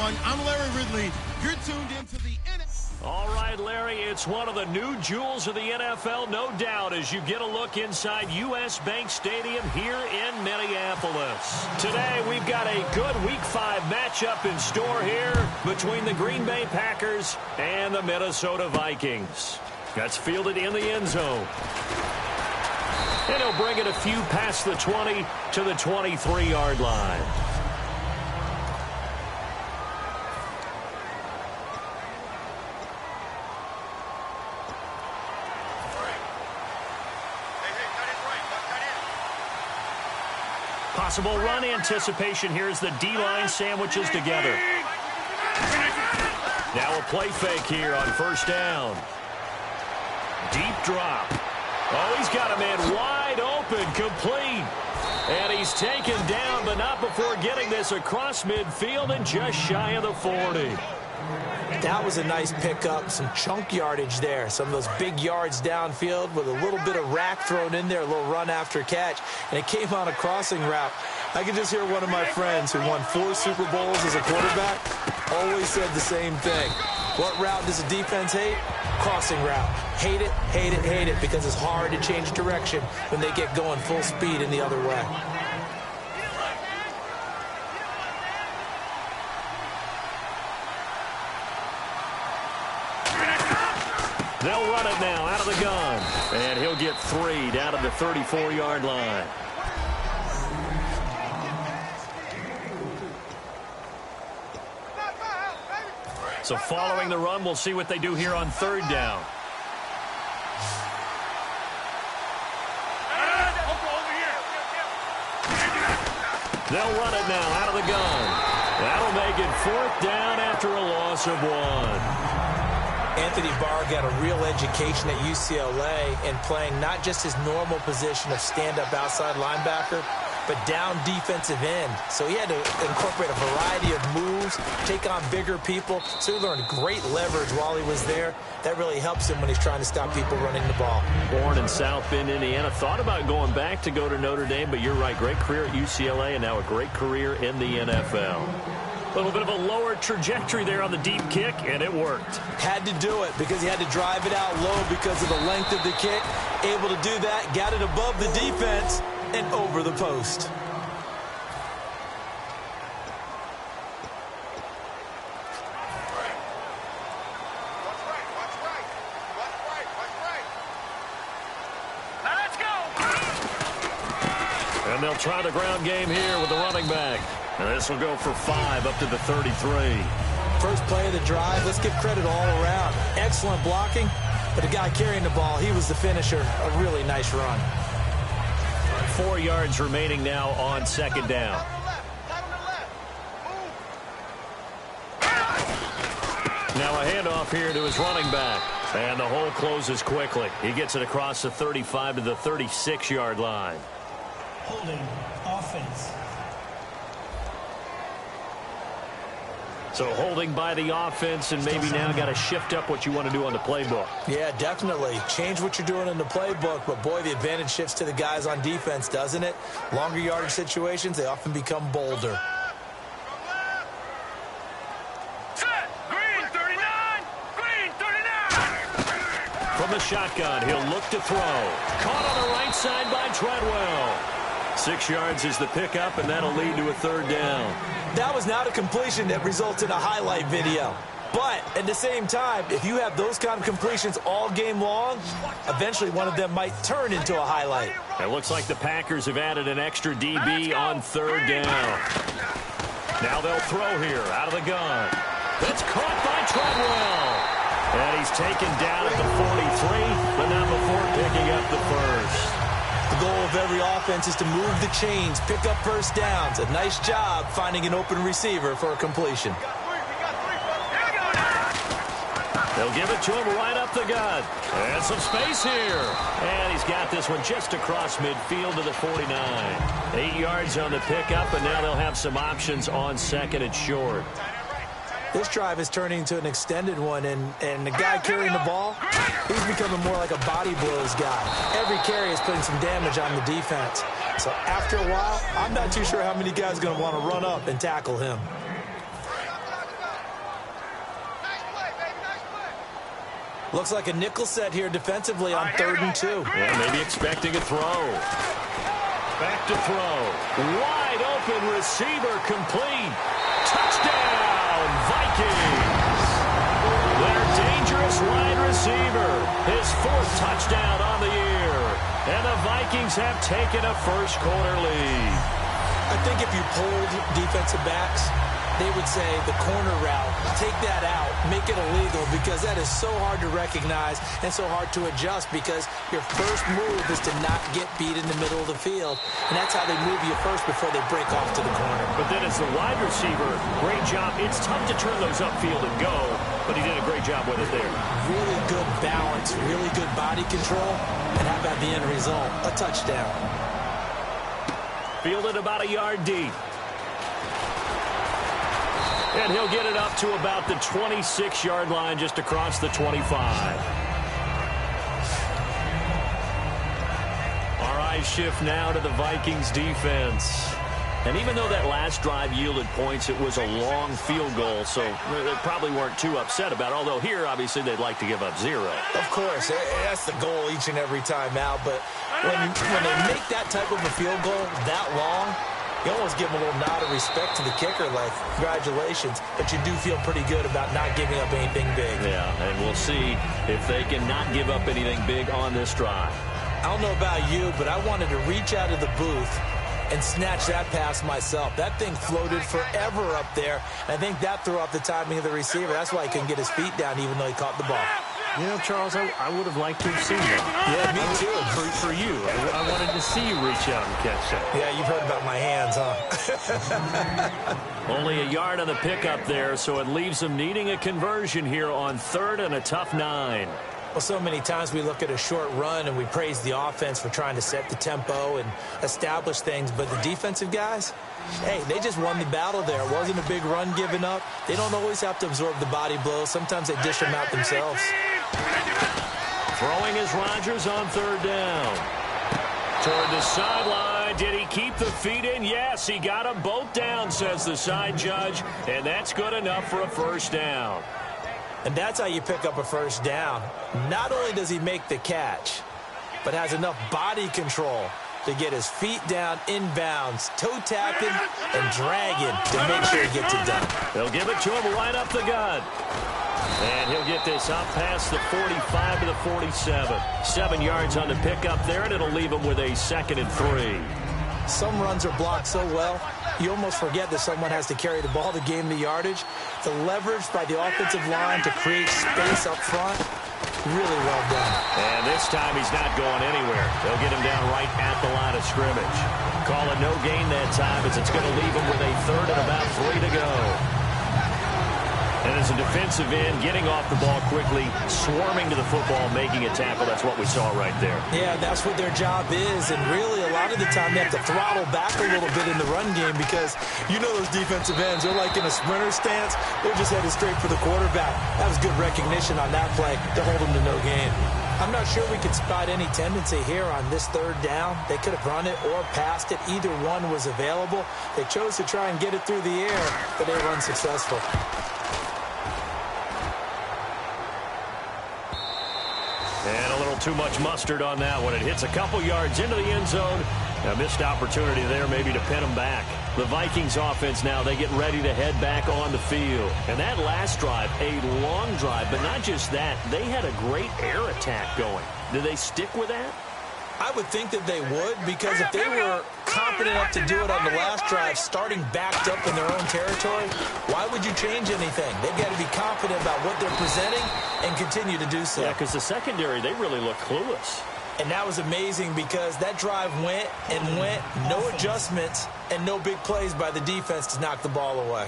everyone. I'm Larry Ridley. You're tuned into the All right, Larry, it's one of the new jewels of the NFL, no doubt, as you get a look inside U.S. Bank Stadium here in Minneapolis. Today, we've got a good Week 5 matchup in store here between the Green Bay Packers and the Minnesota Vikings. That's fielded in the end zone. And he'll bring it a few past the 20 to the 23-yard line. Possible run anticipation here as the D-line sandwiches together. Now a play fake here on first down. Deep drop. Oh, he's got a man wide open, complete. And he's taken down, but not before getting this across midfield and just shy of the 40. That was a nice pickup, some chunk yardage there. Some of those big yards downfield with a little bit of rack thrown in there, a little run after catch. And it came on a crossing route. I can just hear one of my friends who won 4 Super Bowls as a quarterback always said the same thing. What route does the defense hate? Crossing route. Hate it, hate it, hate it, because it's hard to change direction when they get going full speed in the other way. They'll run it now out of the gun. And he'll get 3 down to the 34-yard line. So following the run, we'll see what they do here on third down. They'll run it now out of the gun. That'll make it 4th down after a loss of 1. Anthony Barr got a real education at UCLA in playing not just his normal position of stand-up outside linebacker, but down defensive end. So he had to incorporate a variety of moves, take on bigger people. So he learned great leverage while he was there. That really helps him when he's trying to stop people running the ball. Born in South Bend, Indiana. Thought about going back to go to Notre Dame, but you're right. Great career at UCLA and now a great career in the NFL. A little bit of a lower trajectory there on the deep kick, and it worked. Had to do it because he had to drive it out low because of the length of the kick. Able to do that, got it above the defense and over the post. And they'll try the ground game here with the running back. And this will go for 5 up to the 33. First play of the drive, let's give credit all around. Excellent blocking, but the guy carrying the ball, he was the finisher. A really nice run. 4 yards remaining now on second down. Now a handoff here to his running back. And the hole closes quickly. He gets it across the 35 to the 36-yard line. Holding offense. So holding by the offense, and maybe now got to shift up what you want to do on the playbook. Yeah, definitely. Change what you're doing in the playbook, but boy, the advantage shifts to the guys on defense, doesn't it? Longer yardage situations, they often become bolder. Set! Green 39! Green 39! From the shotgun, he'll look to throw. Caught on the right side by Treadwell. 6 yards is the pickup, and that'll lead to a third down. That was not a completion that results in a highlight video. But at the same time, if you have those kind of completions all game long, eventually one of them might turn into a highlight. It looks like the Packers have added an extra DB on third down. Now they'll throw here out of the gun. That's caught by Treadwell. And he's taken down at the 43, but not before picking up the first. The goal of every offense is to move the chains, pick up first downs. A nice job finding an open receiver for a completion. They'll give it to him right up the gut. And some space here. And he's got this one just across midfield to the 49. 8 yards on the pickup, and now they'll have some options on second and short. This drive is turning into an extended one, and the guy carrying the ball, he's becoming more like a body blows guy. Every carry is putting some damage on the defense. So after a while, I'm not too sure how many guys are going to want to run up and tackle him. Looks like a nickel set here defensively on 3rd and 2. Yeah, maybe expecting a throw. Back to throw. Wide open receiver complete. Touchdown, Vikings. Their dangerous wide receiver. His 4th touchdown on the year. And the Vikings have taken a first-quarter lead. I think if you polled defensive backs, they would say the corner route, take that out, make it illegal, because that is so hard to recognize and so hard to adjust, because your first move is to not get beat in the middle of the field, and that's how they move you first before they break off to the corner. But then as the wide receiver, great job. It's tough to turn those upfield and go, but he did a great job with it there. Really good balance, really good body control, and how about the end result? A touchdown. Fielded about a yard deep. And he'll get it up to about the 26-yard line, just across the 25. Our eyes shift now to the Vikings defense. And even though that last drive yielded points, it was a long field goal, so they probably weren't too upset about it. Although here, obviously, they'd like to give up 0. Of course, that's the goal each and every time out. But when they make that type of a field goal that long, you almost give them a little nod of respect to the kicker, like, congratulations. But you do feel pretty good about not giving up anything big. Yeah, and we'll see if they can not give up anything big on this drive. I don't know about you, but I wanted to reach out of the booth and snatch that pass myself. That thing floated forever up there. I think that threw off the timing of the receiver. That's why he couldn't get his feet down, even though he caught the ball. You know, Charles, I would have liked to have seen that. Yeah, me too. For you. I wanted to see you reach out and catch that. Yeah, you've heard about my hands, huh? Only a yard on the pickup there, so it leaves them needing a conversion here on 3rd and a tough 9. Well, so many times we look at a short run and we praise the offense for trying to set the tempo and establish things, but the defensive guys, hey, they just won the battle there. It wasn't a big run given up. They don't always have to absorb the body blows. Sometimes they dish them out themselves. Throwing is Rodgers on 3rd down. Toward the sideline. Did he keep the feet in? Yes, he got them both down, says the side judge, and that's good enough for a first down. And that's how you pick up a first down. Not only does he make the catch, but has enough body control to get his feet down inbounds, toe tapping and dragging to make sure he gets it done. They'll give it to him right up the gut. And he'll get this up past the 45 to the 47. 7 yards on the pickup there, and it'll leave him with a 2nd and 3. Some runs are blocked so well, you almost forget that someone has to carry the ball to gain the yardage. The leverage by the offensive line to create space up front, really well done. And this time he's not going anywhere. They'll get him down right at the line of scrimmage. Call it no gain that time, as it's going to leave him with a 3rd and about 3 to go. And as a defensive end, getting off the ball quickly, swarming to the football, making a tackle. That's what we saw right there. Yeah, that's what their job is. And really, a lot of the time, they have to throttle back a little bit in the run game, because you know those defensive ends, they're like in a sprinter stance. They're just headed straight for the quarterback. That was good recognition on that play to hold them to no gain. I'm not sure we could spot any tendency here on this 3rd down. They could have run it or passed it. Either one was available. They chose to try and get it through the air, but they were unsuccessful. And a little too much mustard on that one. It hits a couple yards into the end zone. A missed opportunity there maybe to pin them back. The Vikings offense now, they get ready to head back on the field. And that last drive, a long drive, but not just that. They had a great air attack going. Did they stick with that? I would think that they would, because if they were confident enough to do it on the last drive, starting backed up in their own territory, why would you change anything? They've got to be confident about what they're presenting and continue to do so. Yeah, because the secondary, they really look clueless. And that was amazing, because that drive went and went, no adjustments and no big plays by the defense to knock the ball away.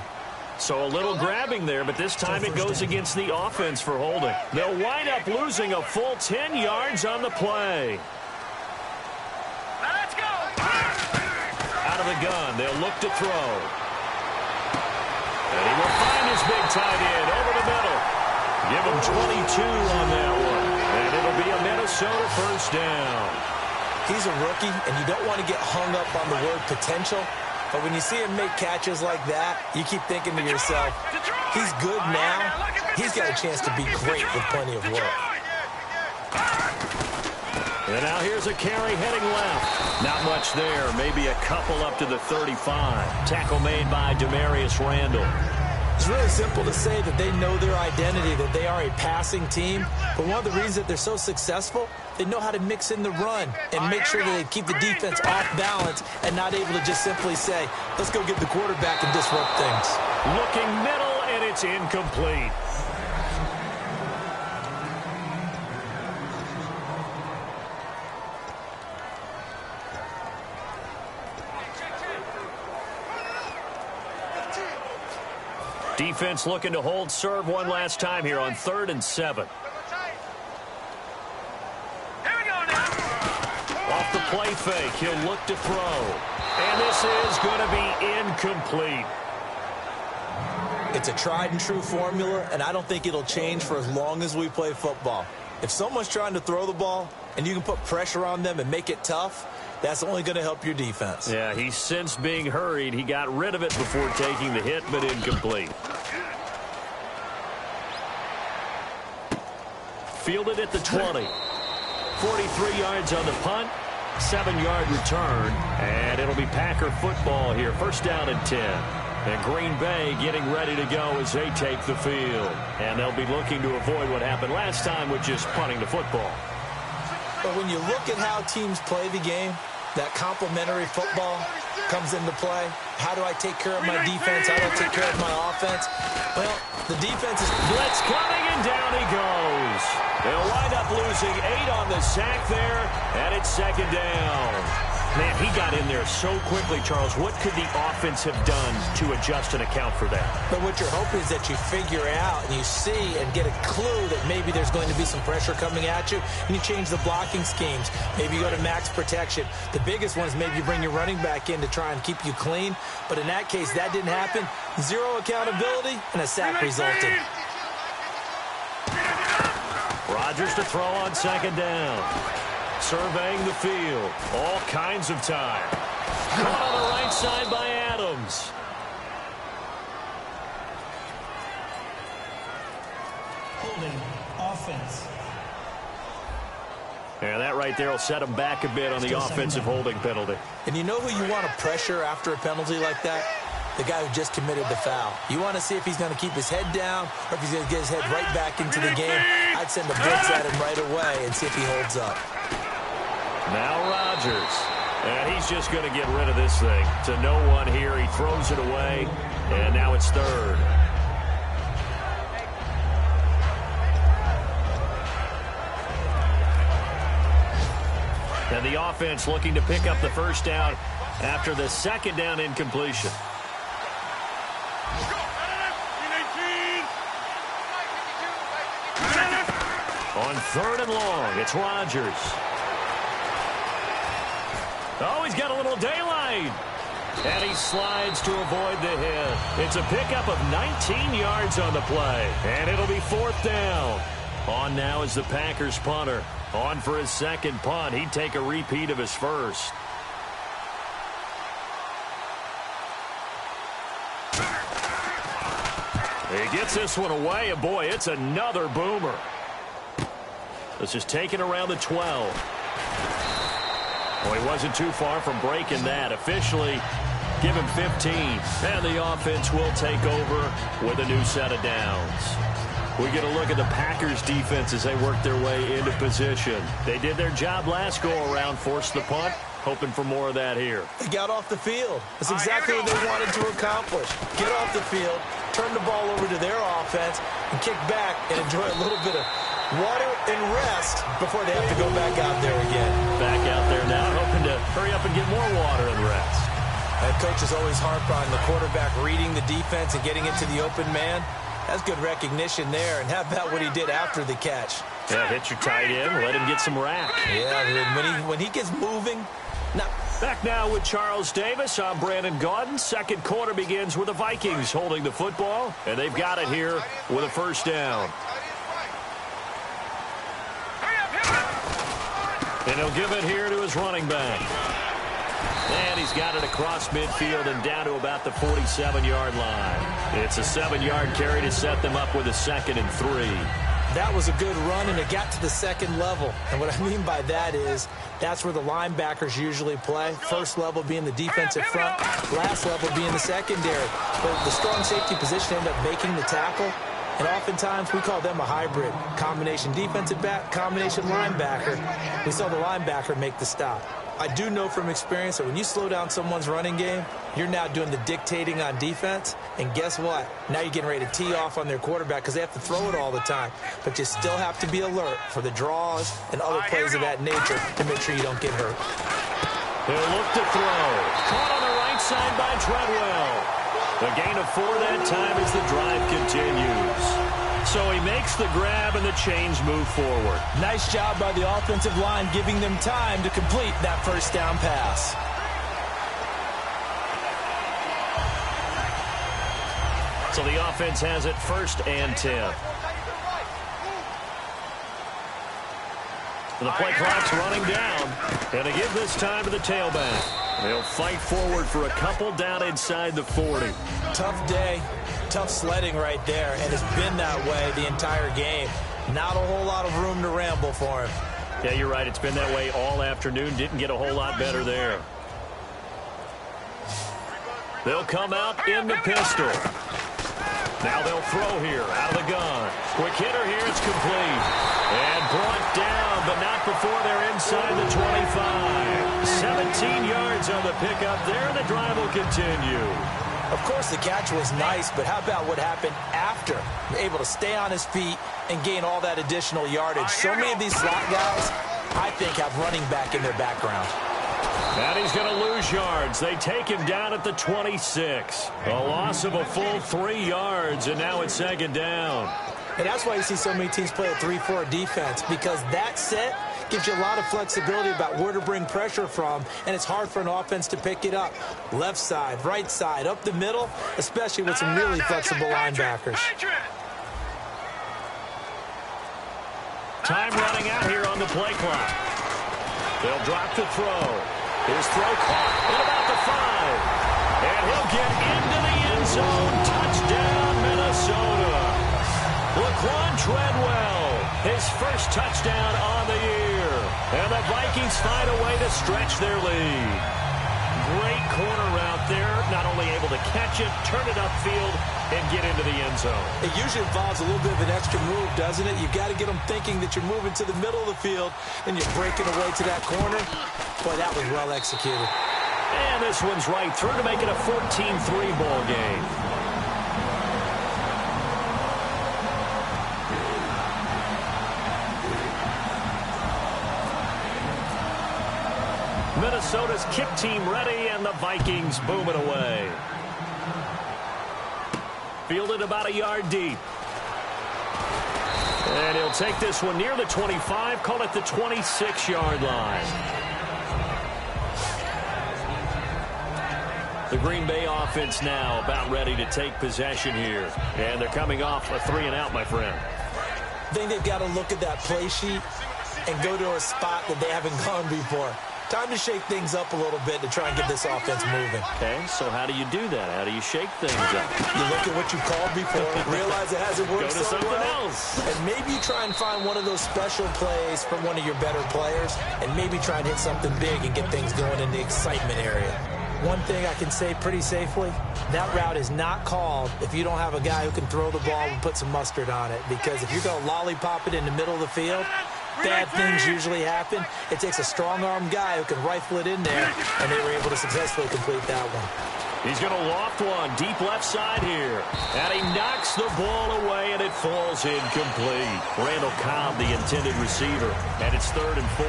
So a little grabbing there, but this time it goes against the offense for holding. They'll wind up losing a full 10 yards on the play. Let's go! Out of the gun, they'll look to throw. And he will find his big tight end over the middle. Give him 22 on that one. And it'll be a Minnesota first down. He's a rookie, and you don't want to get hung up on the word potential. But when you see him make catches like that, you keep thinking to yourself, he's good now. He's got a chance to be great with plenty of work. And now here's a carry heading left. Not much there. Maybe a couple up to the 35. Tackle made by Demarius Randall. It's really simple to say that they know their identity, that they are a passing team. But one of the reasons that they're so successful, they know how to mix in the run and make sure that they keep the defense off balance and not able to just simply say, let's go get the quarterback and disrupt things. Looking middle, and it's incomplete. Defense looking to hold serve one last time here on 3rd and 7. Here we go now. Off the play fake, he'll look to throw. And this is going to be incomplete. It's a tried and true formula, and I don't think it'll change for as long as we play football. If someone's trying to throw the ball and you can put pressure on them and make it tough, that's only going to help your defense. Yeah, he sensed being hurried. He got rid of it before taking the hit, but incomplete. Fielded at the 20. 43 yards on the punt. 7-yard return. And it'll be Packer football here. 1st down and 10. And Green Bay getting ready to go as they take the field. And they'll be looking to avoid what happened last time with just punting the football. But when you look at how teams play the game, that complementary football comes into play. How do I take care of my defense? How do I take care of my offense? Well, the defense is... Blitz coming, and down he goes. They'll wind up losing 8 on the sack there, and it's 2nd down. Man, he got in there so quickly, Charles. What could the offense have done to adjust and account for that? But what you're hoping is that you figure out and you see and get a clue that maybe there's going to be some pressure coming at you, and you change the blocking schemes. Maybe you go to max protection. The biggest one is maybe you bring your running back in to try and keep you clean. But in that case, that didn't happen. 0 accountability, and a sack resulted. Rodgers to throw on 2nd down. Surveying the field. All kinds of time. Caught on the right side by Adams. Holding offense. And that right there will set him back a bit on the offensive holding penalty. And you know who you want to pressure after a penalty like that? The guy who just committed the foul. You want to see if he's going to keep his head down or if he's going to get his head right back into the game. I'd send a blitz at him right away and see if he holds up. Now Rodgers. And he's just going to get rid of this thing. To no one here. He throws it away. And now it's 3rd. And the offense looking to pick up the 1st down after the 2nd down incompletion. On 3rd and long, it's Rodgers. Oh, he's got a little daylight. And he slides to avoid the hit. It's a pickup of 19 yards on the play. And it'll be 4th down. On now is the Packers punter. On for his 2nd punt. He'd take a repeat of his 1st. He gets this one away, and boy, it's another boomer. This is taken around the 12. Well, he wasn't too far from breaking that. Officially, give him 15. And the offense will take over with a new set of downs. We get a look at the Packers defense as they work their way into position. They did their job last go-around, forced the punt, hoping for more of that here. They got off the field. That's exactly what they wanted to accomplish. Get off the field, turn the ball over to their offense, and kick back and enjoy a little bit of water and rest before they have to go back out there again. Back out there now, hoping to hurry up and get more water and rest. And coaches always harp on the quarterback reading the defense and getting into the open man. That's good recognition there. And how about what he did after the catch? Yeah, hit your tight end, let him get some rack. Yeah, when he gets moving. Back now with Charles Davis. I'm Brandon Gaudin. 2nd quarter begins with the Vikings holding the football, and they've got it here with a 1st down. And he'll give it here to his running back. And he's got it across midfield and down to about the 47-yard line. It's a 7-yard carry to set them up with a 2nd and 3. That was a good run, and it got to the second level. And what I mean by that is that's where the linebackers usually play. First level being the defensive front, last level being the secondary. But the strong safety position ended up making the tackle, and oftentimes we call them a hybrid. Combination defensive back, combination linebacker. We saw the linebacker make the stop. I do know from experience that when you slow down someone's running game, you're now doing the dictating on defense. And guess what? Now you're getting ready to tee off on their quarterback because they have to throw it all the time. But you still have to be alert for the draws and other plays of that nature to make sure you don't get hurt. He'll look to throw. Caught on the right side by Treadwell. The gain of 4 that time as the drive continues. So he makes the grab and the chains move forward. Nice job by the offensive line giving them time to complete that first down pass. So the offense has it 1st and 10. The play clock's running down. And they give this time to the tailback. They'll fight forward for a couple down inside the 40. Tough day. Tough sledding right there, and it's been that way the entire game. Not a whole lot of room to ramble for him. Yeah, you're right. It's been that way all afternoon. Didn't get a whole lot better there. They'll come out in the pistol. Now they'll throw here out of the gun. Quick hitter here. It's complete. And brought down, but not before they're inside the 25. 17 yards on the pickup there. The drive will continue. Of course, the catch was nice, but how about what happened after? Able to stay on his feet and gain all that additional yardage. So many of these slot guys, I think, have running back in their background. And he's going to lose yards. They take him down at the 26. A loss of a full 3 yards, and now it's 2nd down. And that's why you see so many teams play a 3-4 defense, because that set gives you a lot of flexibility about where to bring pressure from, and it's hard for an offense to pick it up. Left side, right side, up the middle, especially with some really flexible linebackers. Time running out here on the play clock. They'll drop to throw. His throw caught at about the 5. And he'll get into the end zone. Touchdown, Minnesota. Laquan Treadwell, his first touchdown on the year. And the Vikings find a way to stretch their lead. Great corner route there. Not only able to catch it, turn it upfield, and get into the end zone. It usually involves a little bit of an extra move, doesn't it? You've got to get them thinking that you're moving to the middle of the field and you're breaking away to that corner. Boy, that was well executed. And this one's right through to make it a 14-3 ball game. Minnesota's kick team ready, and the Vikings boom it away. Fielded about a yard deep. And he'll take this one near the 25, call it the 26-yard line. The Green Bay offense now about ready to take possession here. And they're coming off a 3-and-out, my friend. I think they've got to look at that play sheet and go to a spot that they haven't gone before. Time to shake things up a little bit to try and get this offense moving. Okay, so how do you do that? How do you shake things up? You look at what you called before, realize it hasn't worked Go to so something well, else. and maybe you try and find one of those special plays from one of your better players, and maybe try and hit something big and get things going in the excitement area. One thing I can say pretty safely, that route is not called if you don't have a guy who can throw the ball and put some mustard on it, because if you're going to lollipop it in the middle of the field, bad things usually happen. It takes a strong-arm guy who can rifle it in there, and they were able to successfully complete that one. He's going to loft one deep left side here. And he knocks the ball away, and it falls incomplete. Randall Cobb, the intended receiver, and it's 3rd and 4.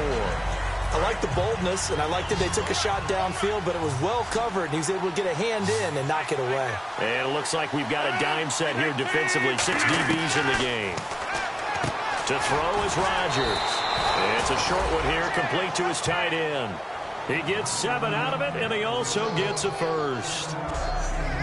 I like the boldness, and I like that they took a shot downfield, but it was well covered, and he was able to get a hand in and knock it away. And it looks like we've got a dime set here defensively. 6 DBs in the game. To throw is Rodgers. It's a short one here, complete to his tight end. He gets 7 out of it, and he also gets a first.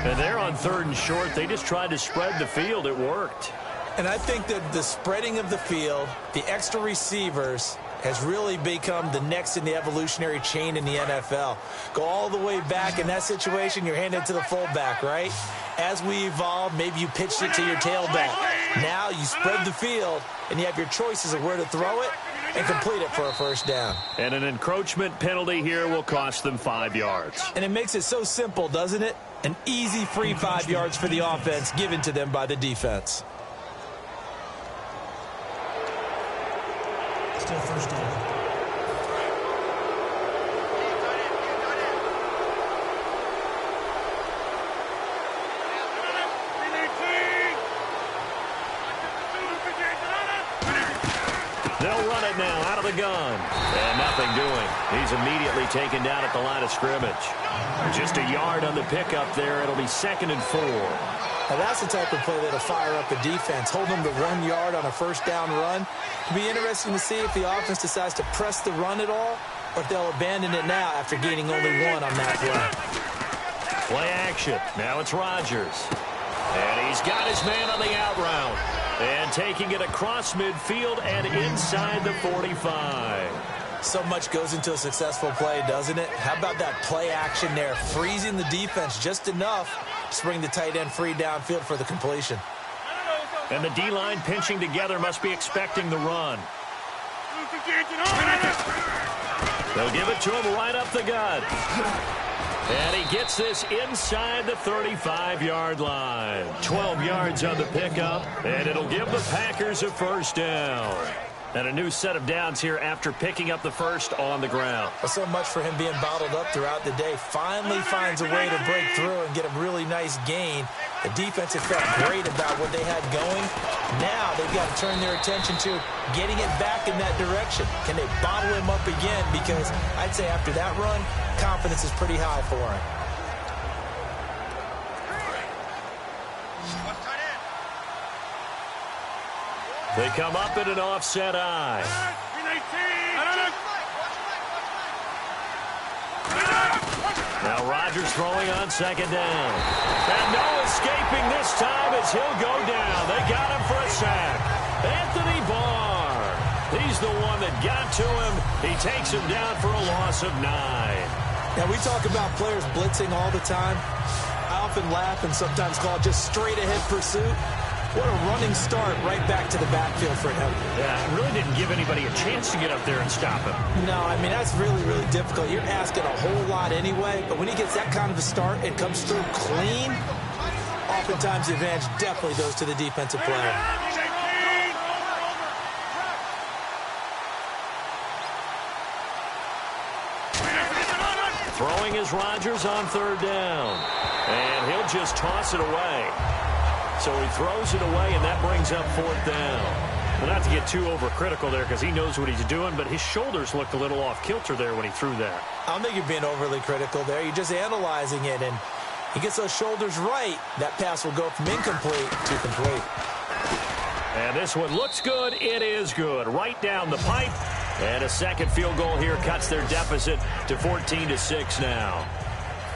And they're on 3rd and short. They just tried to spread the field. It worked. And I think that the spreading of the field, the extra receivers, has really become the next in the evolutionary chain in the NFL. Go all the way back in that situation, you're handed to the fullback, right? As we evolve, maybe you pitched it to your tailback. Now you spread the field, and you have your choices of where to throw it and complete it for a first down. And an encroachment penalty here will cost them 5 yards. And it makes it so simple, doesn't it? An easy free 5 yards for the offense given to them by the defense. Still first down. They'll run it now out of the gun. And nothing doing. He's immediately taken down at the line of scrimmage. Just a yard on the pickup there. It'll be 2nd and 4. Now that's the type of play that'll fire up a defense. Hold them to 1 yard on a first down run. It'll be interesting to see if the offense decides to press the run at all or if they'll abandon it now after gaining only 1 on that play. Play action. Now it's Rodgers. And he's got his man on the out route. And taking it across midfield and inside the 45. So much goes into a successful play, doesn't it? How about that play action there? Freezing the defense just enough to bring the tight end free downfield for the completion. And the D-line pinching together must be expecting the run. They'll give it to him right up the gut. And he gets this inside the 35-yard line. 12 yards on the pickup, and it'll give the Packers a first down. And a new set of downs here after picking up the first on the ground. Well, so much for him being bottled up throughout the day. Finally finds a way to break through and get a really nice gain. The defense had felt great about what they had going. Now they've got to turn their attention to getting it back in that direction. Can they bottle him up again? Because I'd say after that run, confidence is pretty high for him. They come up in an offset eye. Now Rodgers throwing on 2nd down. And no escaping this time as he'll go down. They got him for a sack. Anthony Barr. He's the one that got to him. He takes him down for a loss of 9. Now, we talk about players blitzing all the time. I often laugh and sometimes call it just straight-ahead pursuit. What a running start right back to the backfield for him. Yeah, it really didn't give anybody a chance to get up there and stop him. No, I mean, that's really, really difficult. You're asking a whole lot anyway, but when he gets that kind of a start and comes through clean, oftentimes the advantage definitely goes to the defensive player. Throwing is Rodgers on 3rd down. And he'll just toss it away. So he throws it away, and that brings up 4th down. Well, not to get too overcritical there because he knows what he's doing, but his shoulders looked a little off kilter there when he threw that. I don't think you're being overly critical there. You're just analyzing it, and he gets those shoulders right. That pass will go from incomplete to complete. And this one looks good. It is good. Right down the pipe. And a second field goal here cuts their deficit to 14-6 now.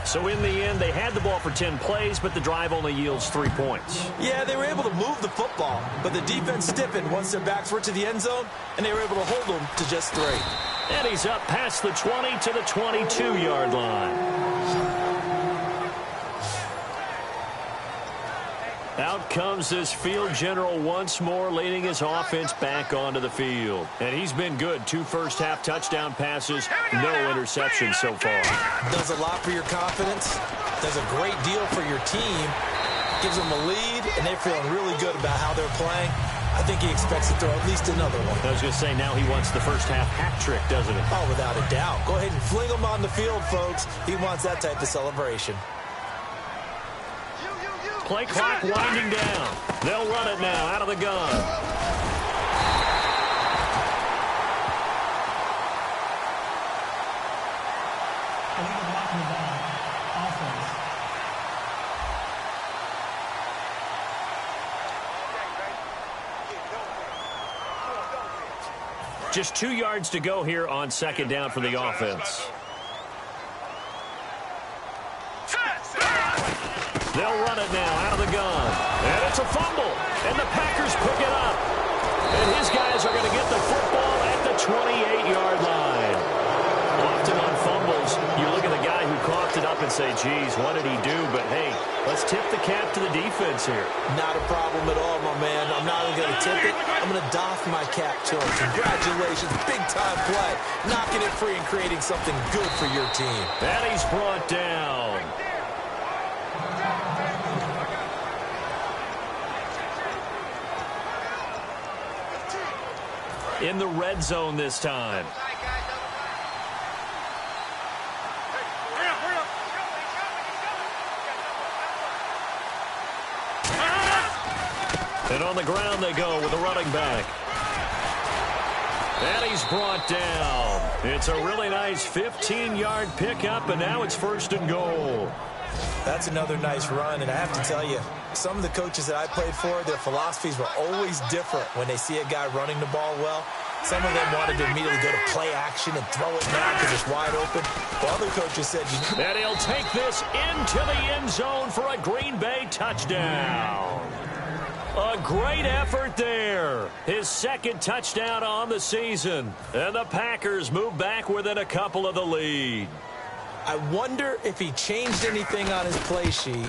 So in the end, they had the ball for 10 plays, but the drive only yields 3 points. Yeah, they were able to move the football, but the defense stiffened once their backs were to the end zone, and they were able to hold them to just 3. And he's up past the 20 to the 22-yard line. Out comes this field general once more, leading his offense back onto the field. And he's been good. 2 first-half touchdown passes, no interceptions so far. Does a lot for your confidence, does a great deal for your team, gives them a lead, and they're feeling really good about how they're playing. I think he expects to throw at least another one. I was going to say, now he wants the first-half hat trick, doesn't he? Oh, without a doubt. Go ahead and fling him on the field, folks. He wants that type of celebration. Play clock winding down. They'll run it now out of the gun. Just 2 yards to go here on 2nd down for the offense. They'll run it now out of the gun. And it's a fumble. And the Packers pick it up. And his guys are going to get the football at the 28-yard line. Often on fumbles, you look at the guy who coughed it up and say, geez, what did he do? But, hey, let's tip the cap to the defense here. Not a problem at all, my man. I'm not even going to tip it. I'm going to doff my cap to him. Congratulations. Big-time play. Knocking it free and creating something good for your team. And he's brought down. In the red zone this time. And on the ground they go with a running back. And he's brought down. It's a really nice 15-yard pickup, and now it's 1st and goal. That's another nice run, and I have to tell you, some of the coaches that I played for, their philosophies were always different when they see a guy running the ball well. Some of them wanted to immediately go to play action and throw it now because it's wide open. While other coaches said, and he'll take this into the end zone for a Green Bay touchdown. A great effort there. His 2nd touchdown on the season. And the Packers move back within a couple of the lead. I wonder if he changed anything on his play sheet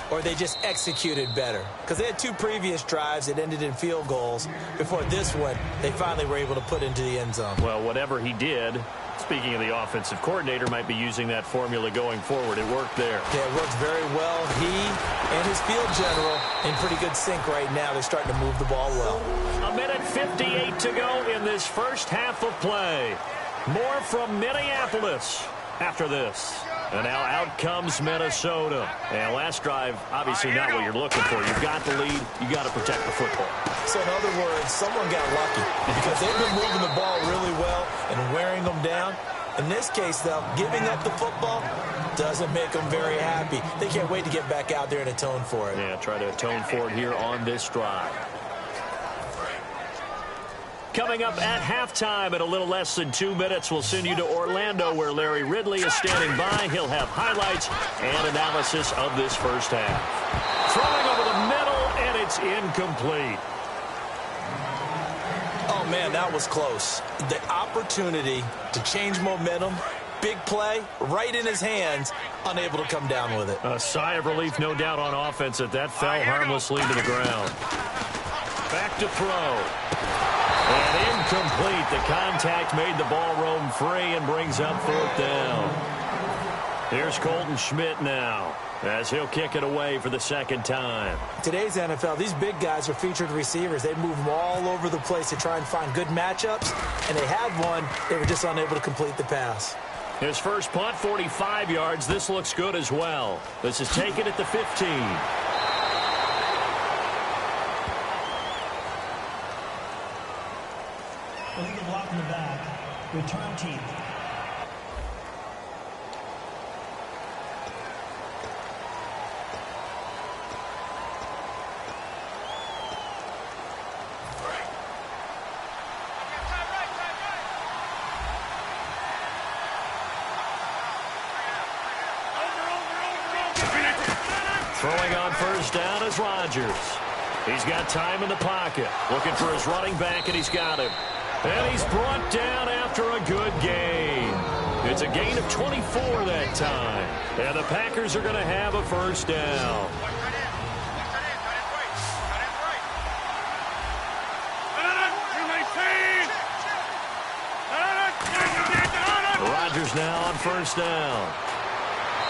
or they just executed better. Because they had 2 previous drives that ended in field goals. Before this one, they finally were able to put into the end zone. Well, whatever he did, speaking of the offensive coordinator, might be using that formula going forward. It worked there. Yeah, it worked very well. He and his field general in pretty good sync right now. They're starting to move the ball well. A minute 58 to go in this first half of play. More from Minneapolis after this. And now out comes Minnesota. And last drive, obviously not what you're looking for. You've got the lead. You got to protect the football. So in other words, someone got lucky because they've been moving the ball really well and wearing them down. In this case, though, giving up the football doesn't make them very happy. They can't wait to get back out there and atone for it. Yeah, try to atone for it here on this drive. Coming up at halftime in a little less than 2 minutes, we'll send you to Orlando where Larry Ridley is standing by. He'll have highlights and analysis of this first half. Throwing over the middle, and it's incomplete. Oh, man, that was close. The opportunity to change momentum, big play, right in his hands, unable to come down with it. A sigh of relief, no doubt, on offense that fell harmlessly to the ground. Back to throw. And incomplete. The contact made the ball roam free and brings up 4th down. Here's Colton Schmidt now as he'll kick it away for the 2nd time. Today's NFL, these big guys are featured receivers. They move them all over the place to try and find good matchups, and they had one. They were just unable to complete the pass. His first punt, 45 yards. This looks good as well. This is taken at the 15. Illegal block in the back. Return team. Throwing on first down is Rodgers. He's got time in the pocket. Looking for his running back, and he's got him. And he's brought down after a good gain. It's a gain of 24 that time. And the Packers are going to have a first down. Rodgers now on first down.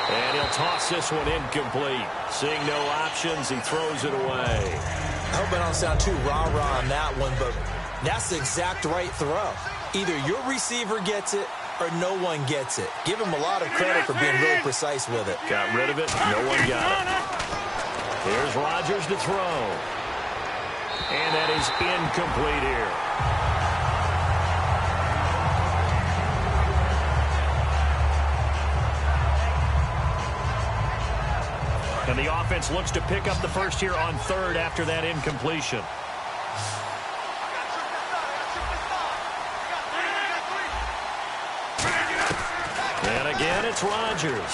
And he'll toss this one incomplete. Seeing no options, he throws it away. I hope I don't sound too rah-rah on that one, but that's the exact right throw. Either your receiver gets it or no one gets it. Give him a lot of credit for being really precise with it. Got rid of it. No one got it. Here's Rodgers to throw. And that is incomplete here. And the offense looks to pick up the first here on 3rd after that incompletion. And again, it's Rodgers.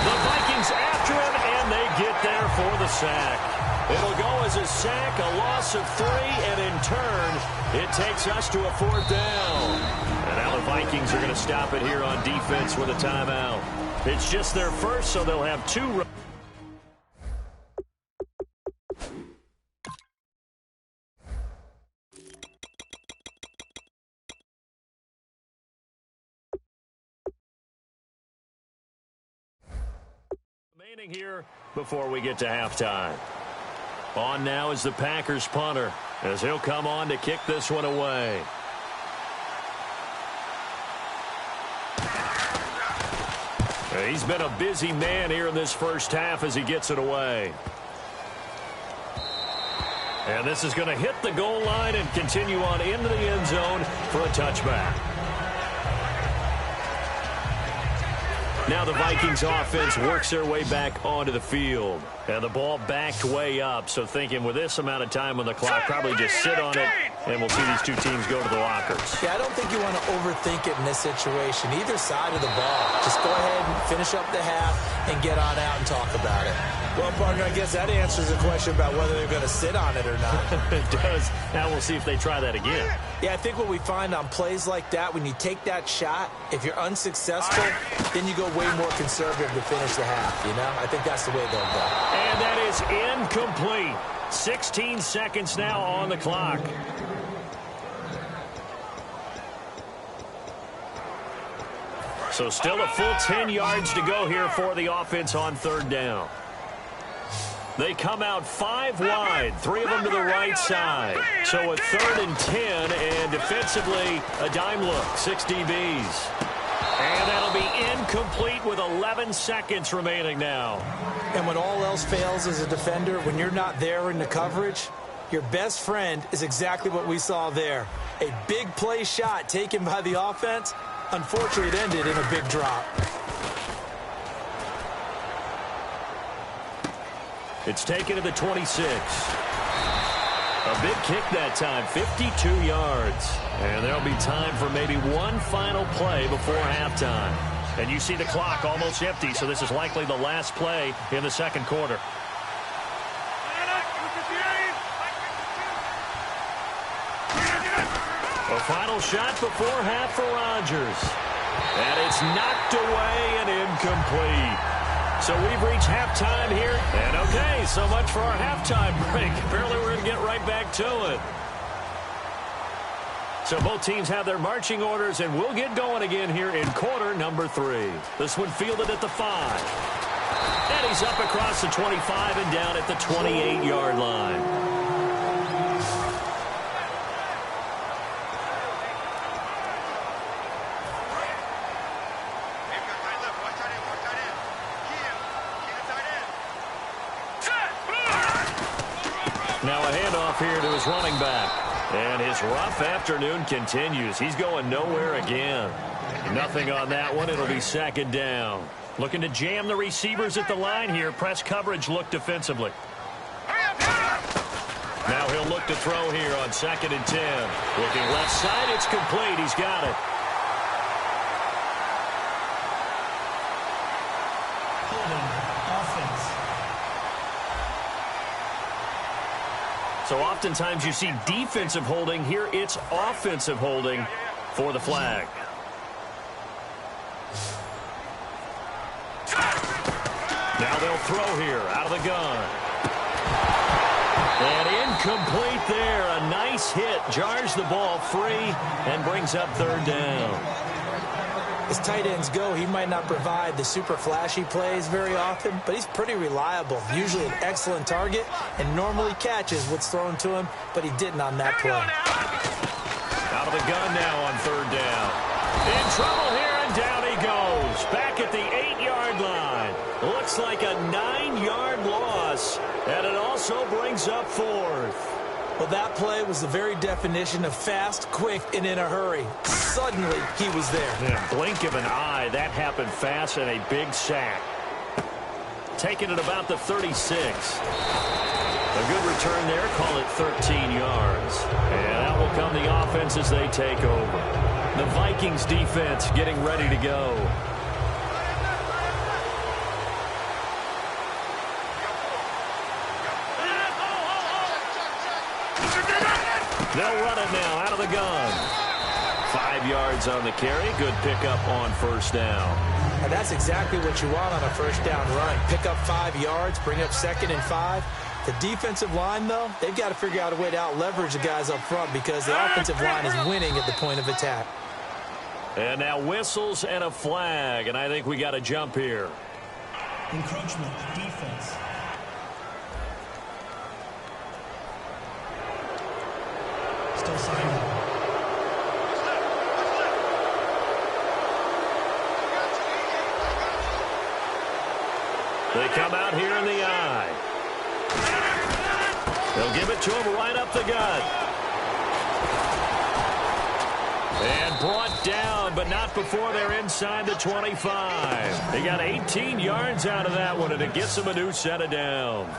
The Vikings after him, and they get there for the sack. It'll go as a sack, a loss of 3, and in turn, it takes us to a 4th down. And now the Vikings Vikings are going to stop it here on defense with a timeout. It's just their first, so they'll have 2. Remaining here before we get to halftime. On now is the Packers punter, as he'll come on to kick this one away. He's been a busy man here in this first half as he gets it away. And this is going to hit the goal line and continue on into the end zone for a touchback. Now the Vikings offense works their way back onto the field. And the ball backed way up, so thinking with this amount of time on the clock, probably just sit on it, and we'll see these two teams go to the lockers. Yeah, I don't think you want to overthink it in this situation. Either side of the ball. Just go ahead and finish up the half and get on out and talk about it. Well, partner, I guess that answers the question about whether they're going to sit on it or not. It does. Now we'll see if they try that again. Yeah, I think what we find on plays like that, when you take that shot, if you're unsuccessful, then you go way more conservative to finish the half, you know? I think that's the way they'll go. And that is incomplete. 16 seconds now on the clock. So still a full 10 yards to go here for the offense on third down. They come out 5 wide, 3 of them to the right side. So a 3rd and 10, and defensively, a dime look, 6 DBs. And that'll be incomplete with 11 seconds remaining now. And when all else fails as a defender, when you're not there in the coverage, your best friend is exactly what we saw there. A big play shot taken by the offense. Unfortunately, it ended in a big drop. It's taken to the 26. A big kick that time, 52 yards. And there'll be time for maybe one final play before halftime. And you see the clock almost empty, so this is likely the last play in the second quarter. A final shot before half for Rodgers. And it's knocked away and incomplete. So we've reached halftime here. And okay, so much for our halftime break. Apparently we're going to get right back to it. So both teams have their marching orders, and we'll get going again here in quarter number 3. This one fielded at the 5. And he's up across the 25 and down at the 28-yard line. Now a handoff here to his running back. And his rough afternoon continues. He's going nowhere again. Nothing on that one. It'll be second down. Looking to jam the receivers at the line here. Press coverage look defensively. Now he'll look to throw here on 2nd and 10. Looking left side. It's complete. He's got it. So oftentimes you see defensive holding. Here it's offensive holding for the flag. Now they'll throw here out of the gun. And incomplete there. A nice hit. Jars the ball free and brings up 3rd down. As tight ends go, he might not provide the super flashy plays very often, but he's pretty reliable. Usually an excellent target and normally catches what's thrown to him, but he didn't on that play. Out of the gun now on 3rd down. In trouble here, and down he goes. Back at the 8-yard line. Looks like a 9-yard loss, and it also brings up 4th. Well, that play was the very definition of fast, quick, and in a hurry. Suddenly, he was there. In a blink of an eye, that happened fast and a big sack. Taken at about the 36. A good return there, call it 13 yards. And out will come the offense as they take over. The Vikings defense getting ready to go. They'll run it now out of the gun. 5 yards on the carry. Good pickup on first down. And that's exactly what you want on a first down run. Pick up 5 yards, bring up 2nd and 5. The defensive line, though, they've got to figure out a way to out-leverage the guys up front because the offensive line is winning at the point of attack. And now whistles and a flag, and I think we got a jump here. Encroachment, defense. Still signed. They come out here in the eye. They'll give it to him right up the gut. And brought down, but not before they're inside the 25. They got 18 yards out of that one, and it gets them a new set of downs.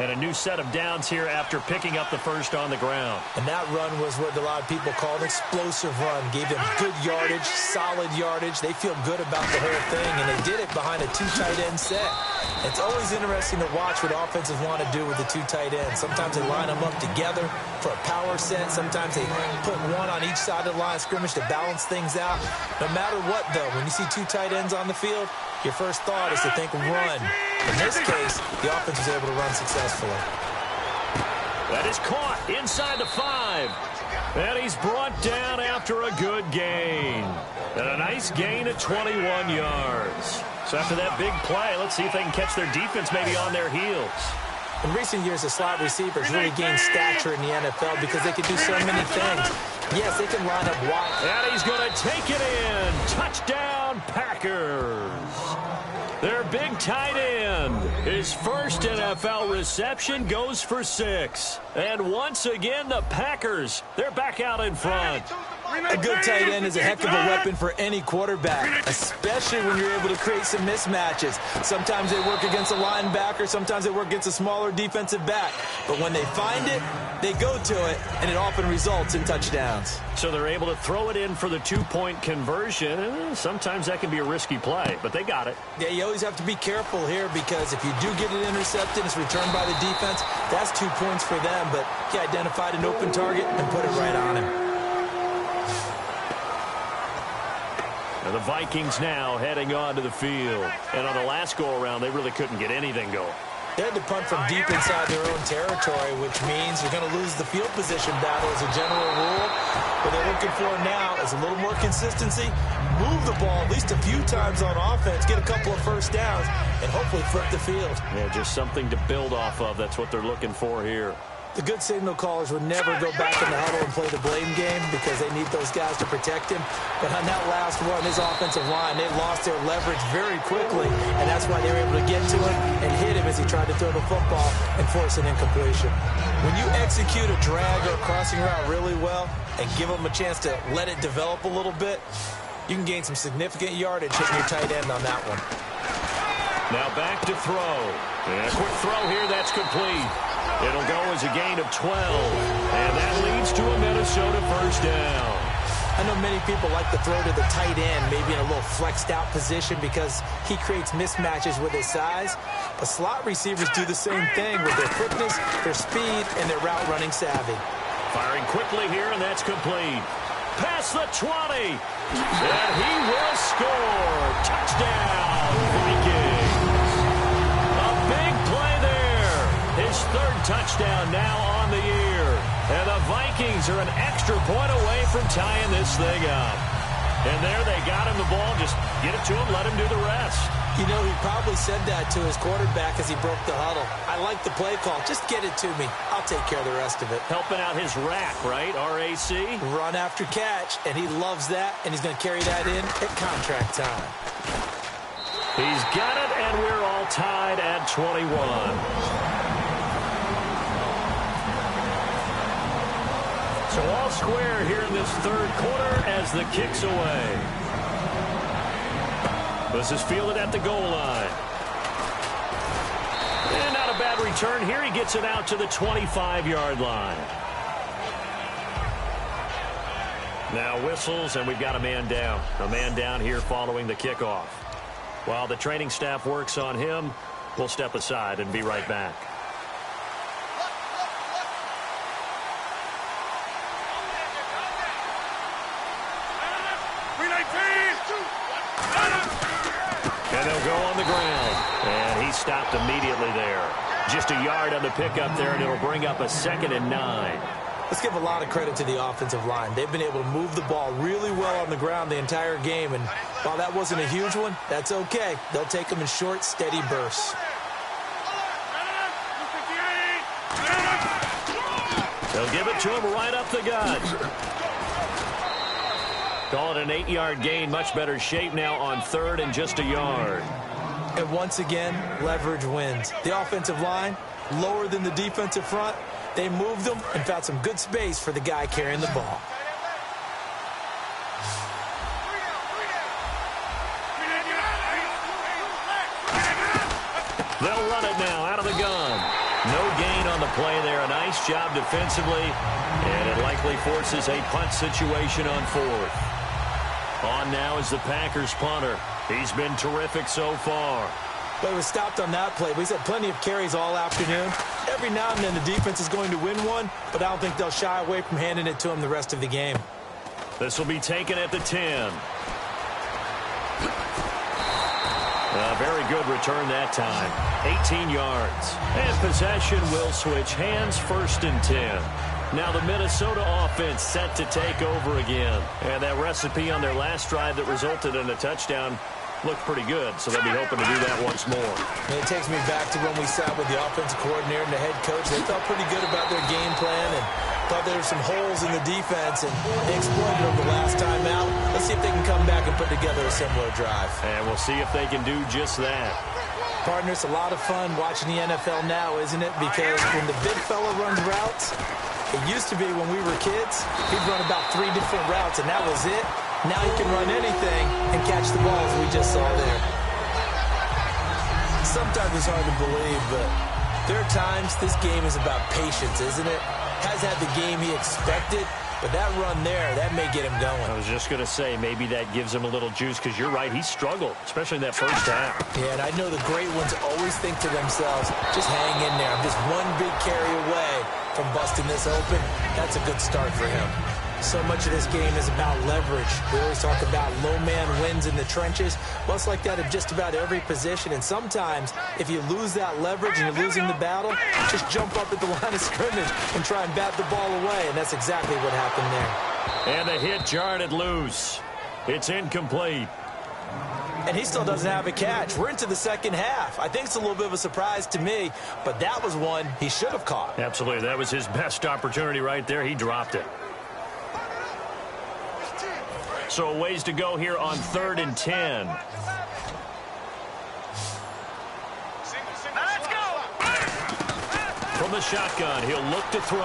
And a new set of downs here after picking up the first on the ground. And that run was what a lot of people call an explosive run. Gave them good yardage, solid yardage. They feel good about the whole thing, and they did it behind a 2 tight end set. It's always interesting to watch what offenses want to do with the 2 tight ends. Sometimes they line them up together for a power set. Sometimes they put one on each side of the line of scrimmage to balance things out. No matter what, though, when you see 2 tight ends on the field, your first thought is to think run. In this case, the offense was able to run successfully. That is caught inside the 5. And he's brought down after a good gain. And a nice gain of 21 yards. So after that big play, let's see if they can catch their defense maybe on their heels. In recent years, the slot receivers really gained stature in the NFL because they can do so many things. Yes, they can line up wide. And he's going to take it in. Touchdown, Packers. Their big tight end. His first NFL reception goes for 6. And once again, the Packers, they're back out in front. A good tight end is a heck of a weapon for any quarterback, especially when you're able to create some mismatches. Sometimes they work against a linebacker, sometimes they work against a smaller defensive back. But when they find it, they go to it, and it often results in touchdowns. So they're able to throw it in for the 2-point conversion. Sometimes that can be a risky play, but they got it. Yeah, you always have to be careful here because if you do get it intercepted, it's returned by the defense, that's 2 points for them. But he identified an open target and put it right on him. And the Vikings now heading onto the field. And on the last go-around, they really couldn't get anything going. They had to punt from deep inside their own territory, which means you're going to lose the field position battle as a general rule. What they're looking for now is a little more consistency, move the ball at least a few times on offense, get a couple of first downs, and hopefully flip the field. Yeah, just something to build off of. That's what they're looking for here. The good signal callers would never go back in the huddle and play the blame game because they need those guys to protect him. But on that last one, his offensive line, they lost their leverage very quickly, and that's why they were able to get to him and hit him as he tried to throw the football and force an incompletion. When you execute a drag or a crossing route really well and give them a chance to let it develop a little bit, you can gain some significant yardage hitting your tight end on that one. Now back to throw. And a quick throw here, that's complete. It'll go as a gain of 12. And that leads to a Minnesota first down. I know many people like to throw to the tight end, maybe in a little flexed out position because he creates mismatches with his size. But slot receivers do the same thing with their quickness, their speed, and their route running savvy. Firing quickly here, and that's complete. Past the 20. And he will score. Touchdown, Vikings. A big play there. His 3rd touchdown now on the year. And the Vikings are an extra point away from tying this thing up. And there they got him the ball. Just get it to him, let him do the rest. You know, he probably said that to his quarterback as he broke the huddle. I like the play call. Just get it to me. I'll take care of the rest of it. Helping out his rack, right? R-A-C? Run after catch, and he loves that, and he's going to carry that in at contract time. He's got it, and we're all tied at 21. So all square here in this 3rd quarter as the kick's away. This is fielded at the goal line. And not a bad return here. He gets it out to the 25-yard line. Now whistles, and we've got a man down. A man down here following the kickoff. While the training staff works on him, we'll step aside and be right back. And they'll go on the ground. And he stopped immediately there. Just a yard on the pickup there, and it'll bring up a 2nd and 9. Let's give a lot of credit to the offensive line. They've been able to move the ball really well on the ground the entire game. And while that wasn't a huge one, that's okay. They'll take them in short, steady bursts. They'll give it to him right up the gut. Call it an 8-yard gain. Much better shape now on 3rd and just a yard. And once again, leverage wins. The offensive line, lower than the defensive front. They moved them and found some good space for the guy carrying the ball. They'll run it now out of the gun. No gain on the play there. A nice job defensively. And it likely forces a punt situation on 4th. On now is the Packers punter. He's been terrific so far. But he was stopped on that play. He's had plenty of carries all afternoon. Every now and then the defense is going to win one, but I don't think they'll shy away from handing it to him the rest of the game. This will be taken at the 10. A very good return that time. 18 yards. And possession will switch hands, 1st and 10. Now the Minnesota offense set to take over again. And that recipe on their last drive that resulted in a touchdown looked pretty good, so they'll be hoping to do that once more. And it takes me back to when we sat with the offensive coordinator and the head coach. They felt pretty good about their game plan and thought there were some holes in the defense, and they exploited them the last time out. Let's see if they can come back and put together a similar drive. And we'll see if they can do just that. Partner, it's a lot of fun watching the NFL now, isn't it? Because when the big fella runs routes, it used to be when we were kids, he'd run about 3 different routes, and that was it. Now he can run anything and catch the ball, as we just saw there. Sometimes it's hard to believe, but there are times this game is about patience, isn't it? Has had the game he expected, but that run there, that may get him going. I was just going to say, maybe that gives him a little juice, because you're right, he struggled, especially in that first half. Yeah, and I know the great ones always think to themselves, just hang in there. I'm just one big carry away from busting this open. That's a good start for him. So much of this game is about leverage. We always talk about low man wins in the trenches. Well, it's like that in just about every position. And sometimes, if you lose that leverage and you're losing the battle, just jump up at the line of scrimmage and try and bat the ball away. And that's exactly what happened there. And the hit jarred loose. It's incomplete. And he still doesn't have a catch. We're into the second half. I think it's a little bit of a surprise to me, but that was one he should have caught. Absolutely. That was his best opportunity right there. He dropped it. So a ways to go here on 3rd and 10. Now let's go. From the shotgun, he'll look to throw.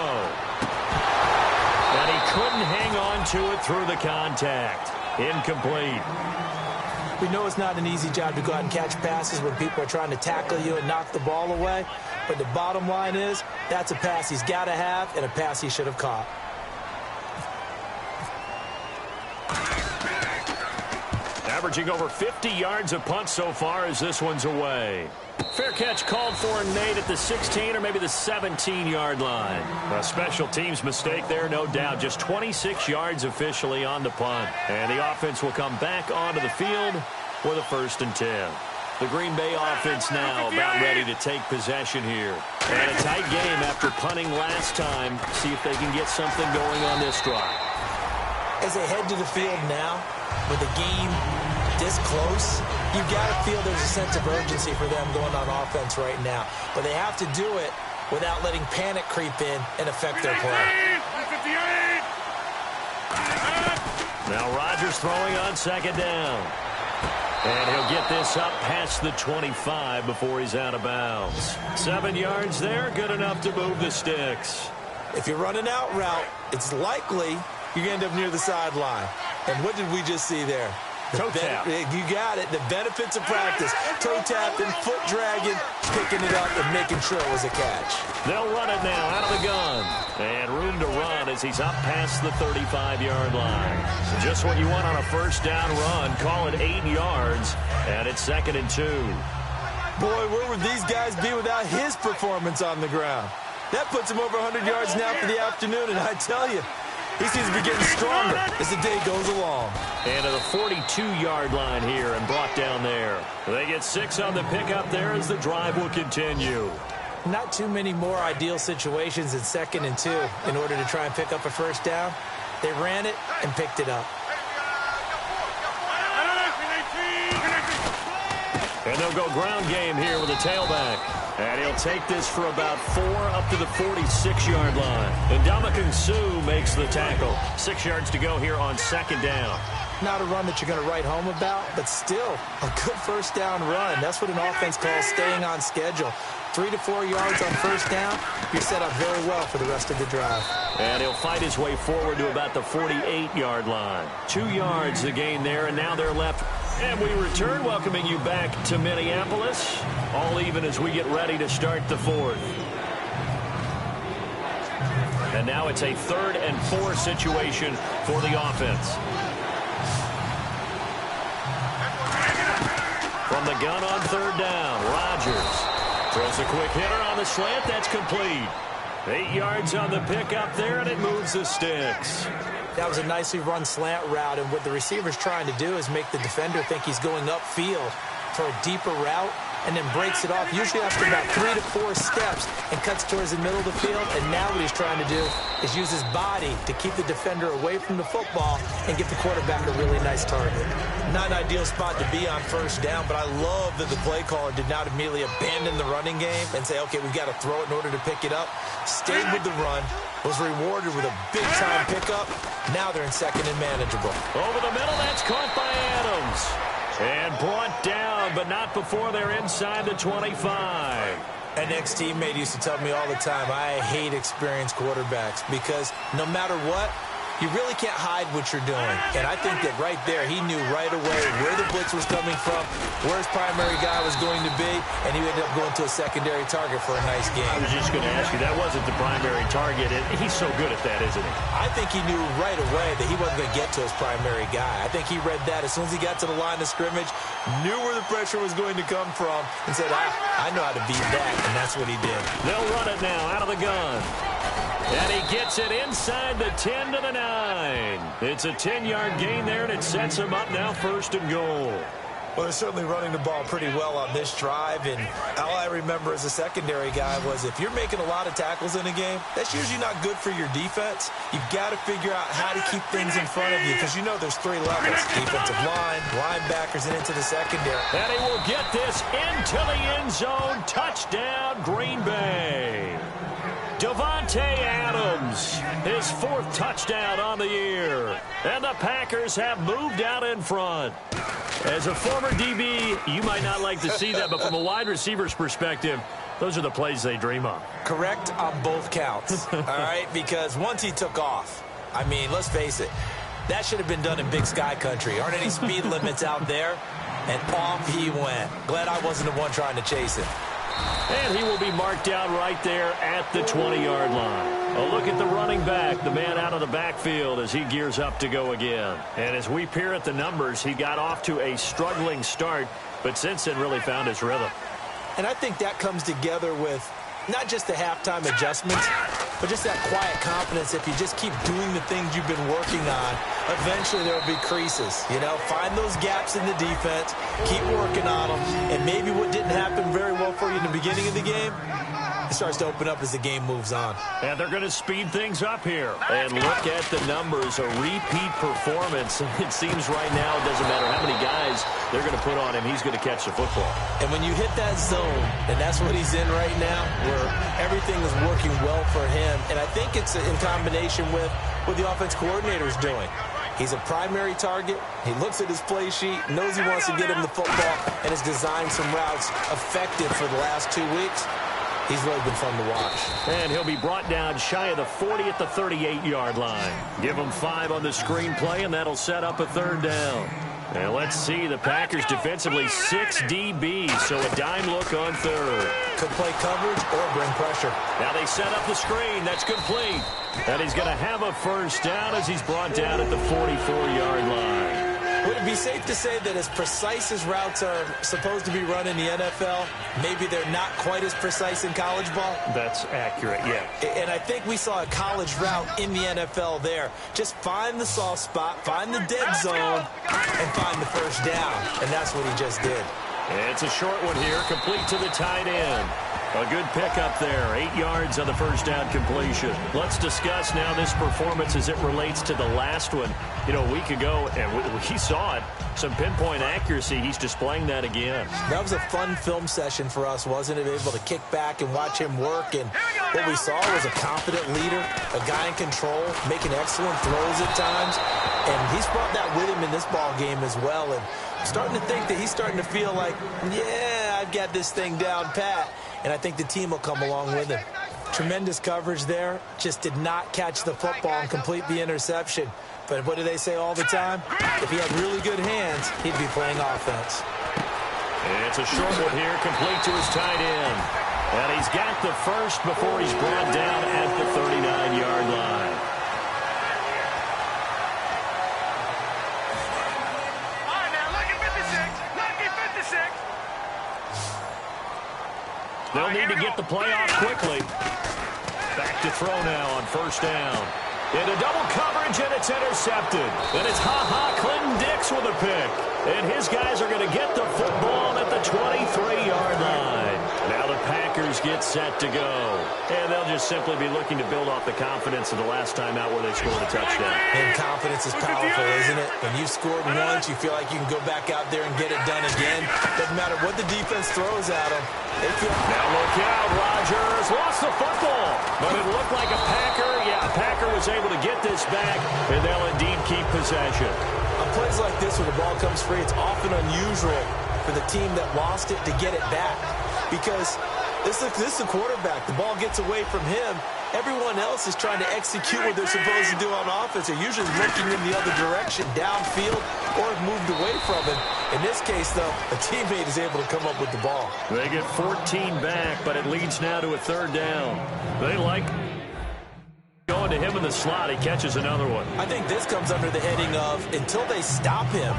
And he couldn't hang on to it through the contact. Incomplete. We know it's not an easy job to go out and catch passes when people are trying to tackle you and knock the ball away. But the bottom line is, that's a pass he's got to have and a pass he should have caught. Averaging over 50 yards a punt so far as this one's away. Fair catch called for and made at the 16 or maybe the 17-yard line. A special teams mistake there, no doubt. Just 26 yards officially on the punt. And the offense will come back onto the field for the 1st and 10. The Green Bay offense now about ready to take possession here. And a tight game after punting last time. See if they can get something going on this drive. As they head to the field now, with the game this close, you've got to feel there's a sense of urgency for them going on offense right now. But they have to do it without letting panic creep in and affect their play. Now Rodgers throwing on 2nd down. And he'll get this up past the 25 before he's out of bounds. 7 yards there, good enough to move the sticks. If you're running out route, it's likely you're going to end up near the sideline. And what did we just see there? Toe tap. You got it. The benefits of practice. Toe tapping, foot dragging, picking it up, and making sure it was a catch. They'll run it now out of the gun. And room to run as he's up past the 35-yard line. So just what you want on a first down run. Call it 8 yards. And it's 2nd and 2. Boy, where would these guys be without his performance on the ground? That puts him over 100 yards now for the afternoon, and I tell you, He seems to be getting stronger as the day goes along. And to the 42-yard line here and brought down there. They get 6 on the pickup there as the drive will continue. Not too many more ideal situations in 2nd and 2 in order to try and pick up a first down. They ran it and picked it up. And they'll go ground game here with a tailback. And he'll take this for about 4 up to the 46-yard line. And Ndamukong Suh makes the tackle. 6 yards to go here on 2nd down. Not a run that you're going to write home about, but still a good first down run. That's what an offense calls staying on schedule. 3 to 4 yards on first down, you're set up very well for the rest of the drive. And he'll fight his way forward to about the 48-yard line. 2 yards the gain there, and now they're left. And we return, welcoming you back to Minneapolis. All even as we get ready to start the 4th. And now it's a 3rd and 4 situation for the offense. From the gun on 3rd down, Rodgers throws a quick hitter on the slant. That's complete. 8 yards on the pickup there, and it moves the sticks. That was a nicely run slant route, and what the receiver's trying to do is make the defender think he's going upfield for a deeper route, and then breaks it off, usually after about 3 to 4 steps, and cuts towards the middle of the field. And now what he's trying to do is use his body to keep the defender away from the football and get the quarterback a really nice target. Not an ideal spot to be on first down, but I love that the play caller did not immediately abandon the running game and say, okay, we've got to throw it in order to pick it up. Stayed with the run, was rewarded with a big-time pickup. Now they're in 2nd and manageable. Over the middle, that's caught by Adams. And brought down, but not before they're inside the 25. An ex-teammate used to tell me all the time, I hate experienced quarterbacks because no matter what, you really can't hide what you're doing. And I think that right there, he knew right away where the blitz was coming from, where his primary guy was going to be, and he ended up going to a secondary target for a nice game. I was just going to ask you, that wasn't the primary target. He's so good at that, isn't he? I think he knew right away that he wasn't going to get to his primary guy. I think he read that as soon as he got to the line of scrimmage, knew where the pressure was going to come from, and said, I know how to beat that, and that's what he did. They'll run it now out of the gun. And he gets it inside the 10 to the 9. It's a 10-yard gain there, and it sets him up now 1st and goal. Well, they're certainly running the ball pretty well on this drive, and all I remember as a secondary guy was if you're making a lot of tackles in a game, that's usually not good for your defense. You've got to figure out how to keep things in front of you because you know there's 3 levels, defensive line, linebackers, and into the secondary. And he will get this into the end zone. Touchdown, Green Bay. Davante Adams, his 4th touchdown on the year. And the Packers have moved out in front. As a former DB, you might not like to see that, but from a wide receiver's perspective, those are the plays they dream of. Correct on both counts, all right? Because once he took off, I mean, let's face it, that should have been done in Big Sky Country. Aren't any speed limits out there? And off he went. Glad I wasn't the one trying to chase him. And he will be marked down right there at the 20-yard line. A look at the running back, the man out of the backfield as he gears up to go again. And as we peer at the numbers, he got off to a struggling start, but since then really found his rhythm. And I think that comes together with not just the halftime adjustments, but just that quiet confidence. If you just keep doing the things you've been working on, eventually there will be creases. You know, find those gaps in the defense, keep working on them, and maybe what didn't happen very well for you in the beginning of the game, it starts to open up as the game moves on. And they're going to speed things up here. And look at the numbers, a repeat performance. It seems right now it doesn't matter how many guys they're going to put on him, he's going to catch the football. And when you hit that zone, and that's what he's in right now, where everything is working well for him, and I think it's in combination with what the offense coordinator is doing. He's a primary target. He looks at his play sheet, knows he wants to get him the football, and has designed some routes effective for the last 2 weeks. He's really been fun to watch. And he'll be brought down shy of the 40 at the 38-yard line. Give him 5 on the screen play, and that'll set up a 3rd down. And let's see, the Packers defensively 6 DBs, so a dime look on 3rd. Could play coverage or bring pressure. Now they set up the screen. That's complete. And he's going to have a 1st down as he's brought down at the 44-yard line. Would it be safe to say that as precise as routes are supposed to be run in the NFL, maybe they're not quite as precise in college ball? That's accurate, yeah. And I think we saw a college route in the NFL there. Just find the soft spot, find the dead zone, and find the first down. And that's what he just did. It's a short one here, complete to the tight end. A good pickup there, 8 yards on the first down completion. Let's discuss now this performance as it relates to the last one. You know, a week ago, and we saw it, some pinpoint accuracy. He's displaying that again. That was a fun film session for us, wasn't it? Able to kick back and watch him work. And what we saw was a confident leader, a guy in control, making excellent throws at times. And he's brought that with him in this ball game as well. And I'm starting to think that he's starting to feel like, yeah, I've got this thing down pat. And I think the team will come along with him. Tremendous coverage there. Just did not catch the football and complete the interception. But what do they say all the time? If he had really good hands, he'd be playing offense. It's a short one here, complete to his tight end. And he's got the first before he's brought down at the 39-yard line. All right, now, look at 56. Look at 56. They'll need to get the play off quickly. Back to throw now on first down. Into double coverage, and it's intercepted. And it's Clinton Dix with a pick. And his guys are going to get the football at the 23-yard line. Now the Packers get set to go. And they'll just simply be looking to build off the confidence of the last time out where they scored a touchdown. And confidence is powerful, isn't it? When you've scored once, you feel like you can go back out there and get it done again. Doesn't matter what the defense throws at them. Now look out, Rodgers lost the football, but it looked like a Packer. Yeah, a Packer was able to get this back, and they'll indeed keep possession. On plays like this, when the ball comes free, it's often unusual for the team that lost it to get it back, because this is the quarterback. The ball gets away from him. Everyone else is trying to execute what they're supposed to do on offense. They're usually looking in the other direction, downfield, or have moved away from it. In this case, though, a teammate is able to come up with the ball. They get 14 back, but it leads now to a third down. They like going to him in the slot. He catches another one. I think this comes under the heading of, until they stop him,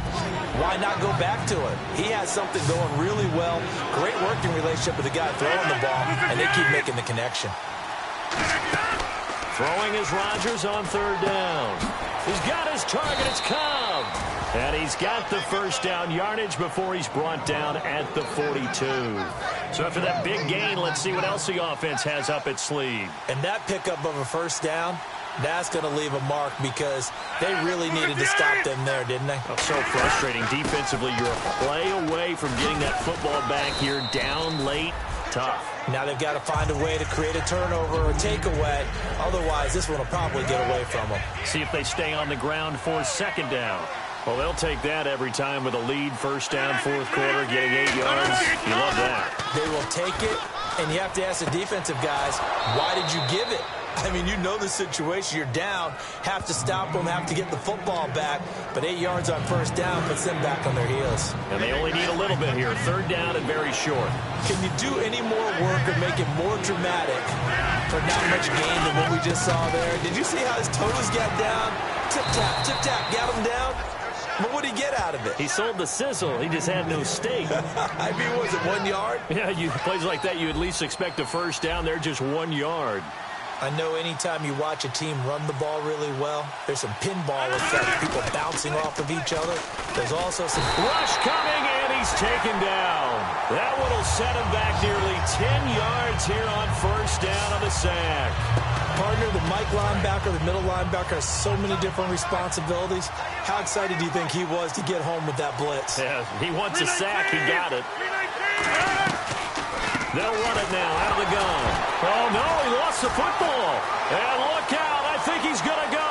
why not go back to it? He has something going really well. Great working relationship with the guy throwing the ball, and they keep making the connection. Throwing is Rodgers on third down. He's got his target. It's Cobb. And he's got the first down yardage before he's brought down at the 42. So after that big gain, let's see what else the offense has up its sleeve. And that pickup of a first down, that's going to leave a mark, because they really needed to stop them there, didn't they? Oh, so frustrating. Defensively, you're a play away from getting that football back here, down late. Tough. Now they've got to find a way to create a turnover or takeaway. Otherwise, this one will probably get away from them. See if they stay on the ground for second down. Well, they'll take that every time with a lead. First down, fourth quarter, getting 8 yards. You love that. They will take it, and you have to ask the defensive guys, why did you give it? I mean, you know the situation. You're down, have to stop them, have to get the football back. But 8 yards on first down puts them back on their heels. And they only need a little bit here. Third down and very short. Can you do any more work or make it more dramatic for not much gain than what we just saw there? Did you see how his toes got down? Tip-tap, got him down. But what did he get out of it? He sold the sizzle. He just had no steak. I mean, was it 1 yard? Yeah, plays like that, you at least expect a first down. They're just 1 yard. I know anytime you watch a team run the ball really well, there's some pinball effect, people bouncing off of each other. There's also some rush coming, and he's taken down. That one will set him back nearly 10 yards here on first down on the sack. Partner, the Mike linebacker, the middle linebacker, has so many different responsibilities. How excited do you think he was to get home with that blitz? Yeah, he wants a sack. He got it. They'll run it now out of the gun. Oh, no, he lost the football. And look out, I think he's going to go.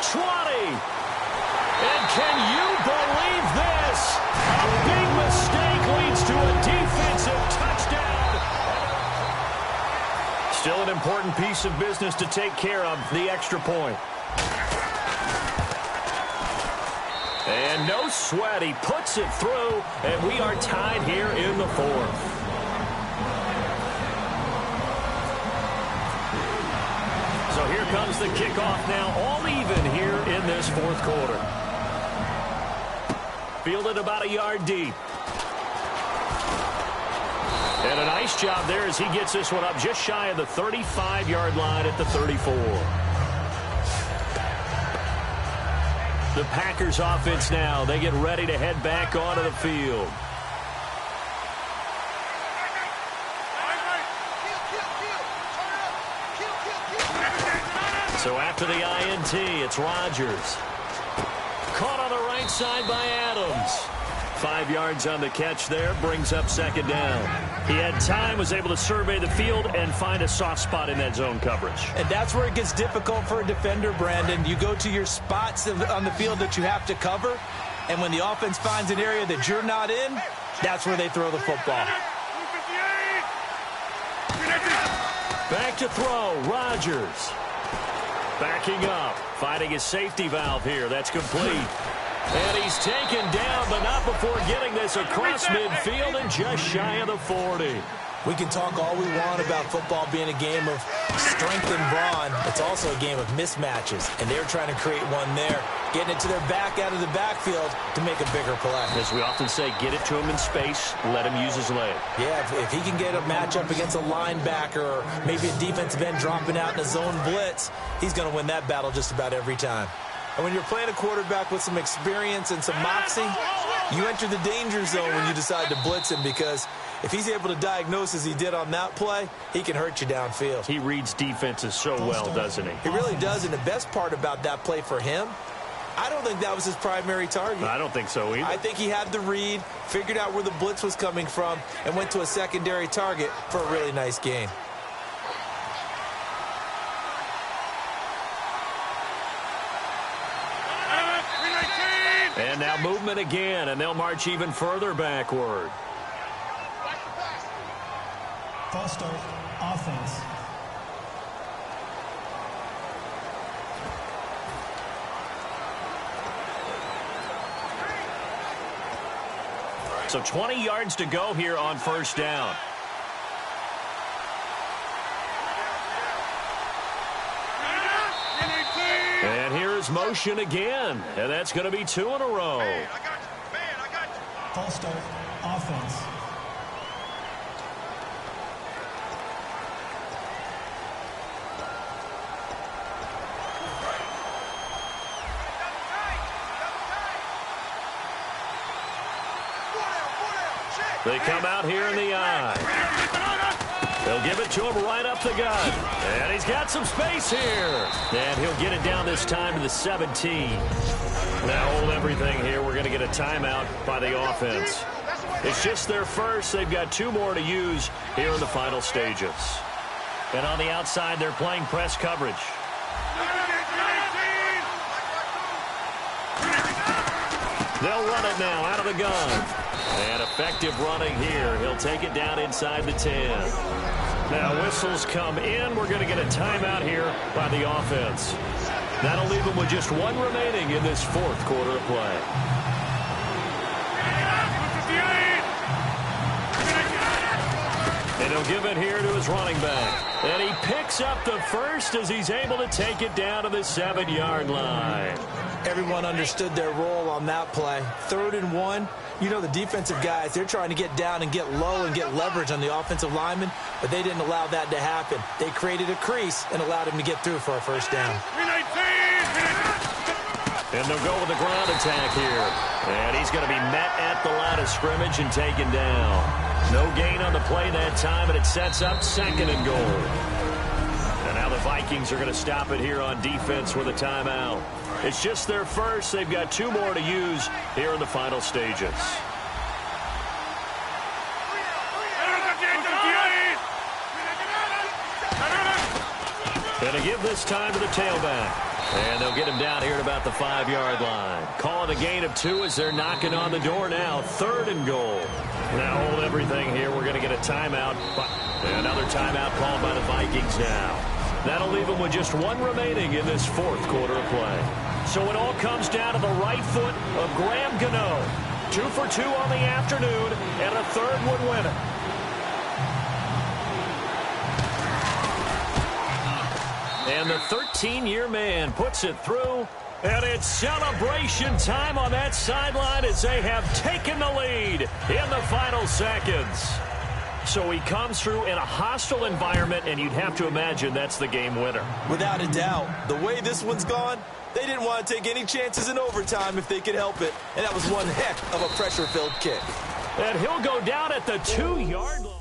20. And can you believe this? A big mistake leads to a defensive touchdown. Still an important piece of business to take care of, the extra point. And no sweat, he puts it through, and we are tied here in the fourth. So here comes the kickoff now, all even here in this fourth quarter. Fielded about a yard deep. And a nice job there as he gets this one up just shy of the 35-yard line at the 34. The Packers offense now. They get ready to head back onto the field. So after the INT, it's Rodgers. Caught on the right side by Adams. 5 yards on the catch there, brings up second down. He had time, was able to survey the field and find a soft spot in that zone coverage. And that's where it gets difficult for a defender, Brandon. You go to your spots on the field that you have to cover, and when the offense finds an area that you're not in, that's where they throw the football. Back to throw, Rodgers. Backing up, finding his safety valve here. That's complete. And he's taken down, but not before getting this across midfield and just shy of the 40. We can talk all we want about football being a game of strength and brawn. It's also a game of mismatches, and they're trying to create one there, getting it to their back out of the backfield to make a bigger play. As we often say, get it to him in space, let him use his leg. Yeah, if he can get a matchup against a linebacker or maybe a defensive end dropping out in a zone blitz, he's going to win that battle just about every time. And when you're playing a quarterback with some experience and some moxie, you enter the danger zone when you decide to blitz him, because if he's able to diagnose as he did on that play, he can hurt you downfield. He reads defenses so well, doesn't he? He really does, and the best part about that play for him, I don't think that was his primary target. I don't think so either. I think he had the read, figured out where the blitz was coming from, and went to a secondary target for a really nice gain. And now movement again, and they'll march even further backward. False start, offense. So 20 yards to go here on first down. And here's motion again, and that's going to be 2 in a row. Man, I got you. Man, I got you. False start, offense. They come out here in the eye. They'll give it to him right up the gut. And he's got some space here. And he'll get it down this time to the 17. Now hold everything here. We're going to get a timeout by the offense. It's just their first. They've got 2 more to use here in the final stages. And on the outside, they're playing press coverage. They'll run it now out of the gun. And effective running here. He'll take it down inside the 10. Now whistles come in. We're going to get a timeout here by the offense. That'll leave them with just 1 remaining in this 4th quarter of play. And he'll give it here to his running back. And he picks up the first as he's able to take it down to the 7-yard line. Everyone understood their role on that play. 3rd and 1. You know, the defensive guys, they're trying to get down and get low and get leverage on the offensive lineman, but they didn't allow that to happen. They created a crease and allowed him to get through for a first down. And they'll go with the ground attack here. And he's going to be met at the line of scrimmage and taken down. No gain on the play that time, and it sets up 2nd and goal. And now the Vikings are going to stop it here on defense with a timeout. It's just their first. They've got 2 more to use here in the final stages. And to give this time to the tailback. And they'll get him down here at about the 5-yard line. Calling a gain of 2 as they're knocking on the door now. 3rd and goal. Now hold everything here. We're going to get a timeout. Another timeout called by the Vikings now. That'll leave them with just 1 remaining in this 4th quarter of play. So it all comes down to the right foot of Graham Gano. 2 for 2 on the afternoon, and a 3rd would win it. And the 13-year man puts it through And it's celebration time on that sideline as they have taken the lead in the final seconds. So he comes through in a hostile environment, and you'd have to imagine that's the game winner. Without a doubt. The way this one's gone, they didn't want to take any chances in overtime if they could help it. And that was one heck of a pressure-filled kick. And he'll go down at the 2-yard line.